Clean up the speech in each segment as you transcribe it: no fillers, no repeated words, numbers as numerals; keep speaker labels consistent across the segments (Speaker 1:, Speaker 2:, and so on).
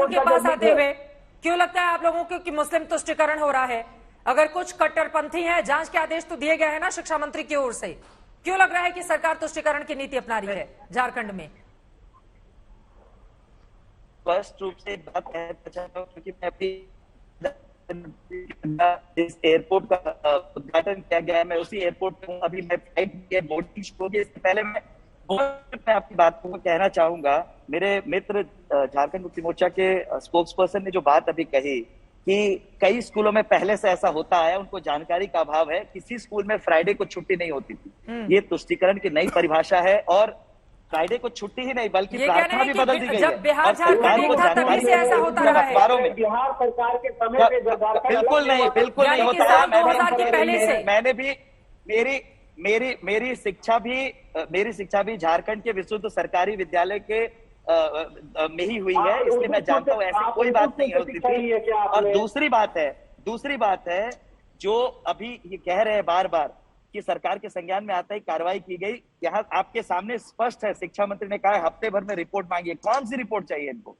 Speaker 1: के पास आते हुए क्यों लगता है आप लोगों को कि मुस्लिम तुष्टिकरण हो रहा है? अगर कुछ कट्टरपंथी हैं, जांच के आदेश तो दिए गए हैं ना शिक्षा मंत्री की ओर से, क्यों लग रहा है कि सरकार तुष्टिकरण की नीति अपना रही है झारखंड में?
Speaker 2: स्पष्ट रूप से बात कहना चाहता हूँ क्योंकि मैं अभी जिस एयरपोर्ट का उद्घाटन किया गया है, मैं उसी एयरपोर्ट पे हूँ। अभी मैं फ्लाइट बोर्डिंग होगी। इससे पहले मैं आपकी बात को कहना चाहूंगा, मेरे मित्र झारखंड मुक्ति मोर्चा के स्पोक्स पर्सन ने जो बात अभी कही कि कई स्कूलों में पहले से ऐसा होता है, उनको जानकारी का अभाव है। किसी स्कूल में फ्राइडे को छुट्टी नहीं होती थी। ये तुष्टिकरण की नई परिभाषा है और फ्राइडे को छुट्टी ही नहीं बल्कि प्रार्थना भी बदल दी गई है।
Speaker 1: बिहार झारखंड एक था तभी से ऐसा होता रहा है।
Speaker 2: अखबारों में
Speaker 3: बिहार सरकार के समय पे
Speaker 2: बिल्कुल नहीं होता है।
Speaker 1: 2000 के पहले से
Speaker 2: मैंने भी मेरी शिक्षा भी झारखंड के विशुद्ध सरकारी विद्यालय के में ही हुई है, इसलिए मैं जानता हूँ ऐसी कोई बात नहीं होती थी। और दूसरी बात है जो अभी ये कह रहे हैं बार बार कि सरकार के संज्ञान में आता ही कार्रवाई की गई। यहाँ आपके सामने स्पष्ट है, शिक्षा मंत्री ने कहा है हफ्ते भर में रिपोर्ट मांगी है। कौन सी रिपोर्ट चाहिए इनको?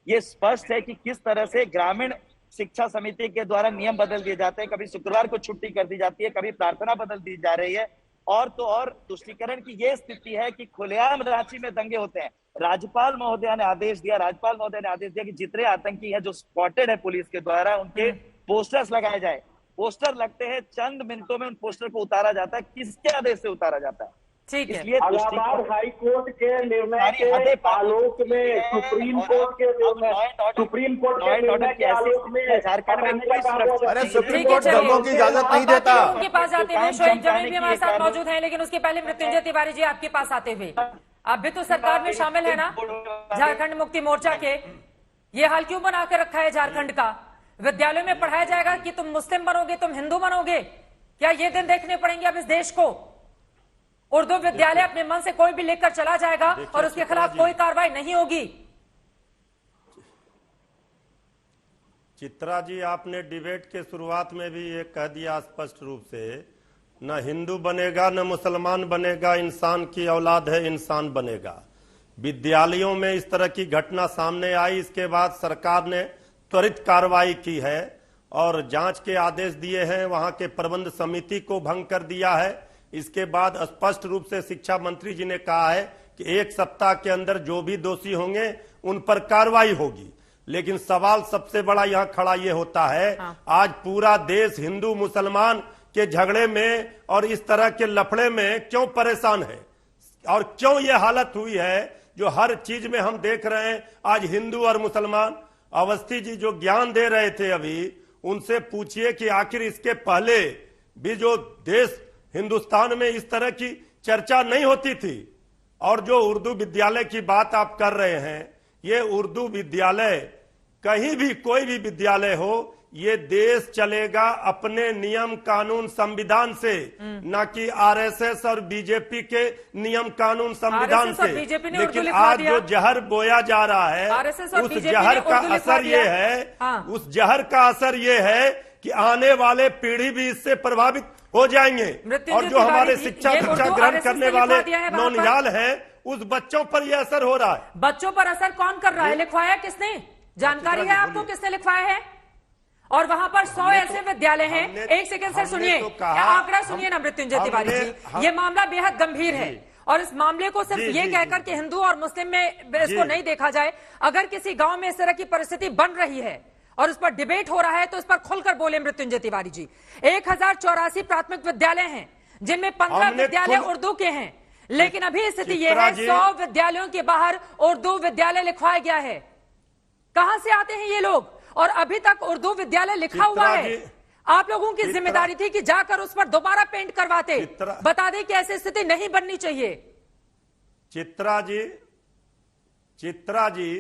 Speaker 2: ये स्पष्ट है कि किस तरह से ग्रामीण शिक्षा समिति के द्वारा नियम बदल दिए जाते हैं। कभी शुक्रवार को छुट्टी कर दी जाती है, कभी प्रार्थना बदल दी जा रही है। और तो और तुष्टिकरण की ये स्थिति है कि खुलेआम रांची में दंगे होते हैं। राज्यपाल महोदया ने आदेश दिया कि जितने आतंकी है जो स्पॉटेड है पुलिस के द्वारा, उनके पोस्टर्स लगाए जाए। पोस्टर लगते हैं, चंद मिनटों में उन पोस्टर को उतारा जाता है। किसके आदेश से उतारा जाता है?
Speaker 1: ठीक है।
Speaker 2: इसलिए
Speaker 3: इलाहाबाद हाई कोर्ट के निर्णय के आलोक में, सुप्रीम कोर्ट के निर्णय के आलोक में
Speaker 2: झारखंड में कोई सुरक्षा,
Speaker 4: अरे सुप्रीम कोर्ट दंगों की इजाजत नहीं देता।
Speaker 1: उनके पास आते हुए शोएब जमील भी हमारे साथ मौजूद हैं, लेकिन उसके पहले मृत्युंजय तिवारी जी आपके पास आते हुए, आप भी तो सरकार में शामिल है ना झारखंड मुक्ति मोर्चा के। ये हाल क्यों बना के रखा है झारखंड का? विद्यालयों में पढ़ाया जाएगा कि तुम मुस्लिम बनोगे, तुम हिंदू बनोगे? क्या ये दिन देखने पड़ेंगे अब इस देश को? उर्दू विद्यालय अपने मन से कोई भी लेकर चला जाएगा और उसके खिलाफ कोई कार्रवाई नहीं होगी।
Speaker 4: चित्रा जी, आपने डिबेट के शुरुआत में भी ये कह दिया स्पष्ट रूप से, न हिंदू बनेगा न मुसलमान बनेगा, इंसान की औलाद है इंसान बनेगा। विद्यालयों में इस तरह की घटना सामने आई, इसके बाद सरकार ने त्वरित कार्रवाई की है और जांच के आदेश दिए हैं। वहां के प्रबंध समिति को भंग कर दिया है। इसके बाद स्पष्ट रूप से शिक्षा मंत्री जी ने कहा है कि 1 सप्ताह के अंदर जो भी दोषी होंगे उन पर कार्रवाई होगी। लेकिन सवाल सबसे बड़ा यहाँ खड़ा ये होता है, आज पूरा देश हिंदू मुसलमान के झगड़े में और इस तरह के लफड़े में क्यों परेशान है और क्यों ये हालत हुई है जो हर चीज में हम देख रहे हैं आज हिंदू और मुसलमान। अवस्थी जी जो ज्ञान दे रहे थे अभी, उनसे पूछिए कि आखिर इसके पहले भी जो देश हिंदुस्तान में इस तरह की चर्चा नहीं होती थी। और जो उर्दू विद्यालय की बात आप कर रहे हैं, ये उर्दू विद्यालय कहीं भी कोई भी विद्यालय हो, ये देश चलेगा अपने नियम कानून संविधान से, ना कि आरएसएस और बीजेपी के नियम कानून संविधान से। लेकिन आज जो जहर बोया जा रहा है, उस जहर का असर ये है, उस जहर का असर ये है कि आने वाले पीढ़ी भी इससे प्रभावित हो जाएंगे। और जो हमारे शिक्षा ग्रहण करने वाले नौनिहाल हैं, उस बच्चों पर यह असर हो रहा है।
Speaker 1: बच्चों पर असर कौन कर रहा है? लिखवाया किसने? जानकारी है आपको किसने लिखवाया है? और वहां पर 100 ऐसे विद्यालय हैं। एक सेकंड से सुनिए, आंकड़ा सुनिए ना मृत्युंजय तिवारी जी। ये मामला बेहद गंभीर है और इस मामले को सिर्फ ये कहकर कि हिंदू और मुस्लिम में इसको नहीं देखा जाए। अगर किसी गांव में इस तरह की परिस्थिति बन रही है और उस पर डिबेट हो रहा है तो इस पर खुलकर बोले मृत्युंजय तिवारी जी। 1084 प्राथमिक विद्यालय हैं जिनमें 15 विद्यालय उर्दू के हैं, लेकिन अभी स्थिति यह है 100 विद्यालयों के बाहर उर्दू विद्यालय लिखवाया गया है। कहां से आते हैं ये लोग? और अभी तक उर्दू विद्यालय लिखा हुआ है। आप लोगों की जिम्मेदारी थी कि जाकर उस पर दोबारा पेंट करवाते, बता दें कि ऐसी स्थिति नहीं बननी चाहिए।
Speaker 4: चित्रा जी,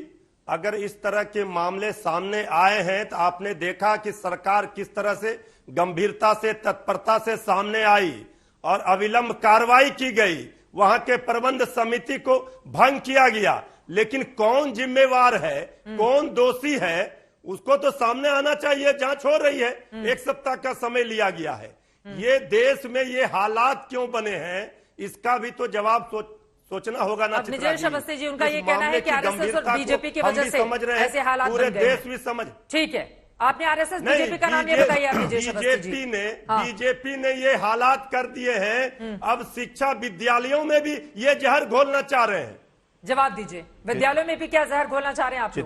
Speaker 4: अगर इस तरह के मामले सामने आए हैं तो आपने देखा कि सरकार किस तरह से गंभीरता से, तत्परता से सामने आई और अविलंब कार्रवाई की गई। वहां के प्रबंध समिति को भंग किया गया। लेकिन कौन जिम्मेवार है, कौन दोषी है, उसको तो सामने आना चाहिए। जांच हो रही है, 1 सप्ताह का समय लिया गया है। ये देश में ये हालात क्यों बने हैं, इसका भी तो जवाब सोचना होगा ना।
Speaker 1: अपने
Speaker 4: चित्रा
Speaker 1: जयेश अवस्थी जी, उनका
Speaker 4: इस
Speaker 1: ये कहना है
Speaker 4: मामले
Speaker 1: कि
Speaker 4: की
Speaker 1: आरएसएस और
Speaker 4: गंभीरता को
Speaker 1: बीजेपी की
Speaker 4: हम
Speaker 1: वजह
Speaker 4: भी
Speaker 1: से
Speaker 4: समझ रहे हैं,
Speaker 1: ऐसे हालात
Speaker 4: पूरे
Speaker 1: बन गए हैं।
Speaker 4: देश भी समझ।
Speaker 1: ठीक है, आपने आरएसएस बीजेपी का नाम ये बताइए आपने जयेश अवस्थी जी।
Speaker 4: बीजेपी ने ये हालात कर दिए हैं, अब शिक्षा विद्यालयों में भी ये जहर घोलना चाह रहे हैं।
Speaker 1: जवाब दीजिए, विद्यालयों में भी क्या जहर घोलना चाह रहे हैं आप लोग?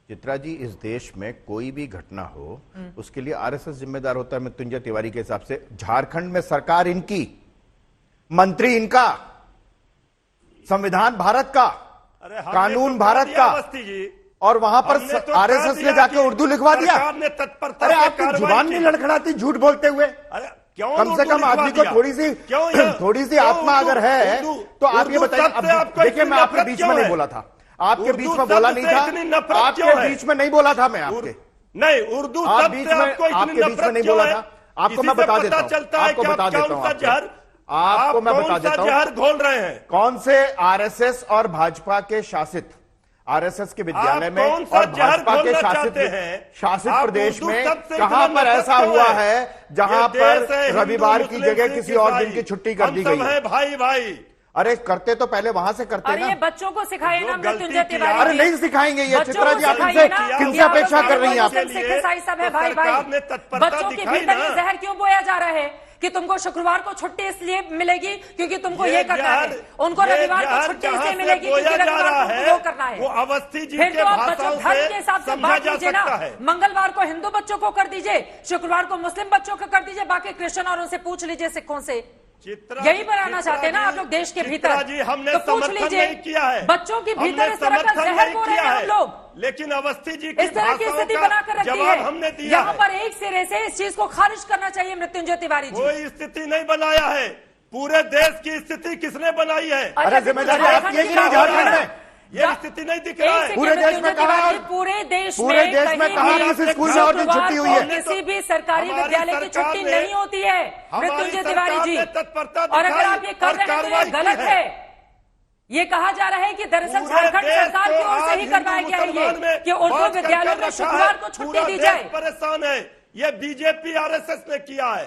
Speaker 5: चित्रा जी, इस देश में कोई भी घटना हो उसके लिए आरएसएस जिम्मेदार होता है मृत्युंजय तिवारी के हिसाब से। झारखंड में सरकार इनकी, मंत्री इनका, संविधान भारत का, कानून भारत का, और वहां पर आरएसएस ने जाके उर्दू लिखवा दिया। अरे आपकी जुबान नहीं लड़खड़ाती झूठ बोलते हुए? कम से कम आदमी को थोड़ी सी आत्मा अगर है तो आप ये बताइए। देखिए, मैं आपके बीच में नहीं बोला था, आपके बीच में बोला नहीं था, आपके बीच में नहीं बोला था मैं आपके
Speaker 4: नहीं उर्दू
Speaker 5: आपके बीच में नहीं बोला था। आपको मैं बता देता हूं, आपको बता देता हूं, आपको मैं बता देता हूं
Speaker 4: जहर घोल रहे हैं।
Speaker 5: कौन से आरएसएस और भाजपा के शासित, आरएसएस के विद्यालय में और भाजपा के शासित प्रदेश में कहां पर ऐसा हुआ है जहां पर रविवार की जगह किसी और दिन की छुट्टी कर दी गई है?
Speaker 4: भाई
Speaker 5: अरे करते तो पहले वहां से करते
Speaker 1: अरे
Speaker 5: ना।
Speaker 1: ये बच्चों को सिखाए ना मृत्युंजय तिवारी।
Speaker 5: अरे नहीं सिखाएंगे ये। चित्रा जी, आप इनसे किनसे अपेक्षा कर रही हैं आप?
Speaker 1: सब है भाई भाई, बच्चों के भीतर ये जहर क्यों बोया जा रहा है कि तुमको शुक्रवार को छुट्टी इसलिए मिलेगी क्योंकि तुमको ये करना है, उनको रविवार को छुट्टी इसलिए मिलेगी क्योंकि रविवार को वो करना है।
Speaker 4: वो अवस्थी जी
Speaker 1: फिर
Speaker 4: के
Speaker 1: तो आप
Speaker 4: भाषाओं
Speaker 1: धर्म के हिसाब से बात कीजिए ना। मंगलवार को हिंदू बच्चों को कर दीजिए, शुक्रवार को मुस्लिम बच्चों को कर दीजिए, बाकी क्रिश्चियन और उनसे पूछ लीजिए, सिखों से। यही बनाना चाहते हैं ना आप लोग देश के भीतर?
Speaker 4: जी, हमने
Speaker 1: तो पूछ
Speaker 4: समर्थन
Speaker 1: लीजिए,
Speaker 4: नहीं किया है,
Speaker 1: बच्चों के भीतर इस तरह का जहर हो रहे हैं हम लोग,
Speaker 4: लेकिन अवस्थी जी
Speaker 1: इस तरह की स्थिति बनाकर रखी
Speaker 4: जवाब हमने
Speaker 1: है।
Speaker 4: दिया
Speaker 1: यहाँ पर एक सिरे से इस चीज को खारिज करना चाहिए मृत्युंजय तिवारी जी।
Speaker 4: कोई स्थिति नहीं बनाया है, पूरे देश की स्थिति किसने बनाई है?
Speaker 5: अरे जिम्मेदारी आपकी है कि नहीं झारखंड में?
Speaker 4: ये स्थिति नहीं दिख रहा है।
Speaker 5: पूरे देश में कहा,
Speaker 1: पूरे देश
Speaker 5: में कहा किसी स्कूल में और दिन छुट्टी हुई है?
Speaker 1: किसी भी सरकारी विद्यालय की छुट्टी नहीं होती है मृत्युंजय तिवारी जी। और अगर आप ये कर रहे हैं तो ये गलत है। ये कहा जा रहा है कि दरअसल झारखंड सरकार की ओर से ही करवाया गया है ये कि उर्दू विद्यालयों में शुक्रवार को छुट्टी दी जाए।
Speaker 4: परेशान है, ये बीजेपी आरएसएस ने किया है।